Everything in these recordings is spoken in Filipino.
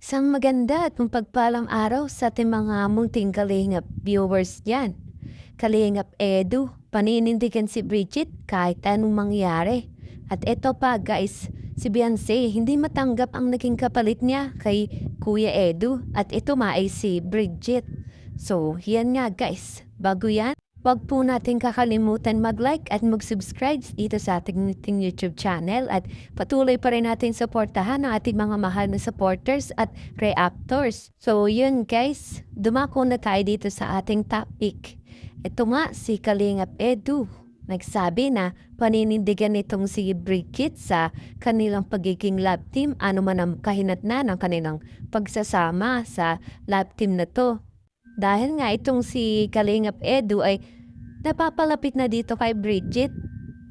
Isang maganda at mapagpalang araw sa ating mga munting Kalingap viewers dyan. Kalingap Edu, paninindigan si Bridget kahit anong mangyari. At eto pa guys, si Beyonce hindi matanggap ang naging kapalit niya kay Kuya Edu at ito ma ay si Bridget. So yan nga guys, bago yan, wag po natin kakalimutan mag-like at mag-subscribe dito sa ating YouTube channel at patuloy pa rin natin suportahan ang ating mga mahal na supporters at reactors. So yun guys, dumako na tayo dito sa ating topic. Ito nga si Kalingap Edu. Nagsabi na paninindigan nitong si Bridget sa kanilang pagiging love team ano man ang kahinatnan ng kanilang pagsasama sa love team na to. Dahil nga itong si Kalingap Edu ay napapalapit na dito kay Bridget.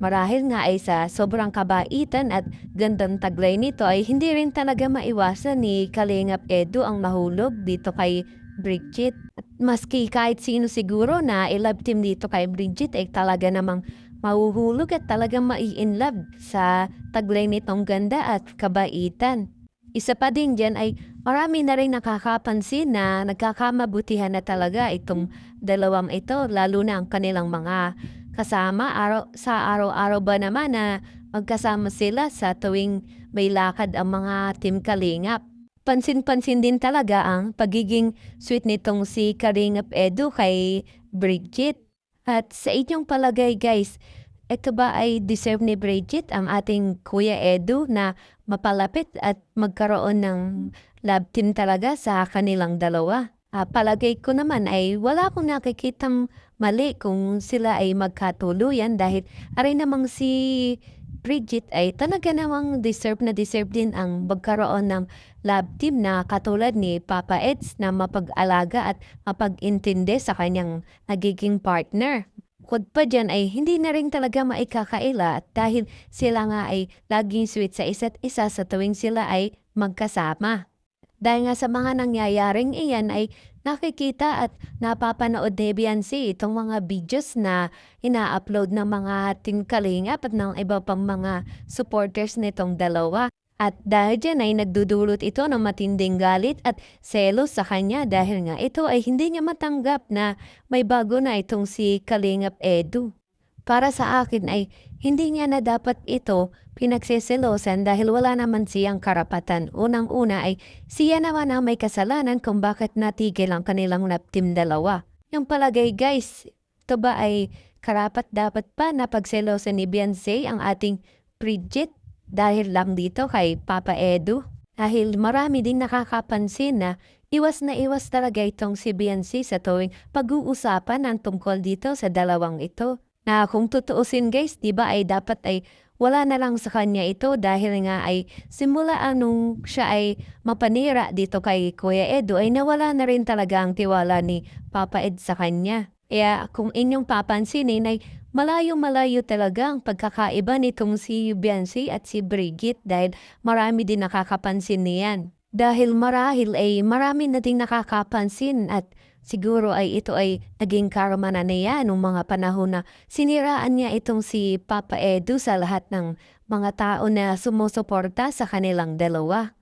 Marahil nga ay sa sobrang kabaitan at gandang taglay nito ay hindi rin talaga maiwasan ni Kalingap Edu ang mahulog dito kay Bridget. At maski kahit sino siguro na i-love team dito kay Bridget ay talaga namang mahuhulog at talagang mai-inlove sa taglay nitong ganda at kabaitan. Isa pa din dyan ay marami na rin nakakapansin na nagkakamabutihan na talaga itong dalawang ito, lalo na ang kanilang mga kasama sa araw-araw ba naman na magkasama sila sa tuwing may lakad ang mga Team Kalingap. Pansin-pansin din talaga ang pagiging sweet nitong si Kalingap Edu kay Bridget. At sa inyong palagay guys, ito ba ay deserve ni Bridget ang ating Kuya Edu na mapalapit at magkaroon ng love team talaga sa kanilang dalawa? Palagay ko naman ay wala akong nakikitang mali kung sila ay magkatuluyan dahil aray namang si Bridget ay talaga namang deserve din ang magkaroon ng love team na katulad ni Papa Eds na mapag-alaga at mapag-intindi sa kanyang nagiging partner. Bukod pa dyan ay hindi na rin talaga maikakaila dahil sila nga ay laging sweet sa isa't isa sa tuwing sila ay magkasama. Dahil nga sa mga nangyayaring iyan ay nakikita at napapanood ni Beyonce itong mga videos na ina-upload ng mga Team Kalingap at ng iba pang mga supporters nitong dalawa. At dahil dyan ay nagdudulot ito ng matinding galit at selos sa kanya dahil nga ito ay hindi niya matanggap na may bago na itong si Kalingap Edu. Para sa akin ay hindi niya na dapat ito pinagseselosan dahil wala naman siyang karapatan. Unang-una ay siya naman ang may kasalanan kung bakit natigil ang kanilang love team dalawa. Yung palagay guys, ito ba ay karapat dapat pa na pagselosan ni Beyonce ang ating Bridget? Dahil lang dito kay Papa Edu. Dahil marami din nakakapansin na iwas talaga itong si Beyonce sa tuwing pag-uusapan ng tungkol dito sa dalawang ito. Na kung tutuusin guys, diba ay dapat ay wala na lang sa kanya ito dahil nga ay simula nung siya ay mapanira dito kay Kuya Edu ay nawala na rin talaga ang tiwala ni Papa Ed sa kanya. Kaya kung inyong papansinin ay malayo-malayo talaga ang pagkakaiba nitong si Beyonce at si Bridget dahil marami din nakakapansin niyan. Dahil marahil ay marami na din nakakapansin at siguro ay ito ay naging karma na niya nung mga panahon na siniraan niya itong si Papa Edu sa lahat ng mga tao na sumusuporta sa kanilang dalawa.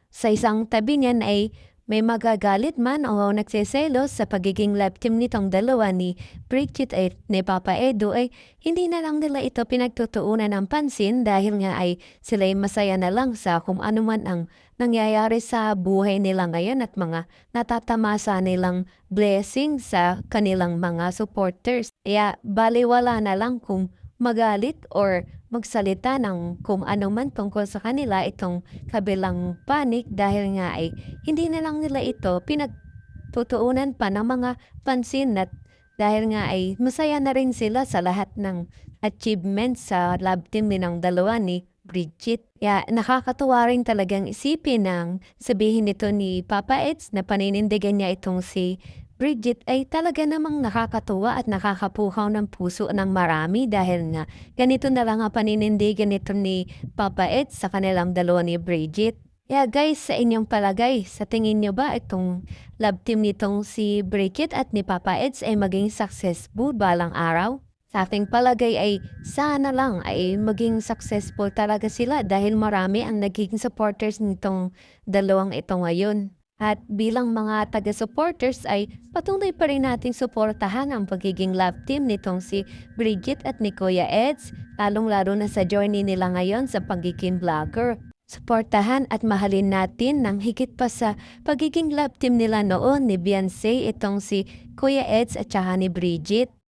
Sa isang tabi niyan ay may magagalit man o nagseselos sa pagiging love team nitong dalawa ni Bridget at ni Papa Edu ay hindi na lang nila ito pinagtutuunan ng pansin dahil nga ay sila'y masaya na lang sa kung ano man ang nangyayari sa buhay nila ngayon at mga natatamasa nilang blessing sa kanilang mga supporters. Kaya baliwala na lang kung magalit or magsalita ng kung ano man tungkol sa kanila itong kabilang panik dahil nga ay hindi na lang nila ito pinagtutuunan pa ng mga pansin at dahil nga ay masaya na rin sila sa lahat ng achievements sa love team din ng dalawa ni Bridget. Kaya nakakatuwa rin talagang isipin ng sabihin nito ni Papa Eds na paninindigan niya itong si Bridget ay talaga namang nakakatuwa at nakakapuhaw ng puso ng marami dahil nga ganito na lang ang paninindigan nito ni Papa Ed sa kanilang dalawa ni Bridget. Yeah guys, sa inyong palagay, sa tingin nyo ba itong love team nitong si Bridget at ni Papa Eds ay maging successful balang araw? Sa aking palagay ay sana lang ay maging successful talaga sila dahil marami ang nagiging supporters nitong dalawang ito ngayon. At bilang mga taga-supporters ay patuloy pa rin nating suportahan ang pagiging love team nitong si Bridget at ni Kuya Eds, lalong-lalo na sa journey nila ngayon sa pagiging vlogger. Suportahan at mahalin natin ng higit pa sa pagiging love team nila noon ni Beyonce itong si Kuya Eds at saka ni Bridget.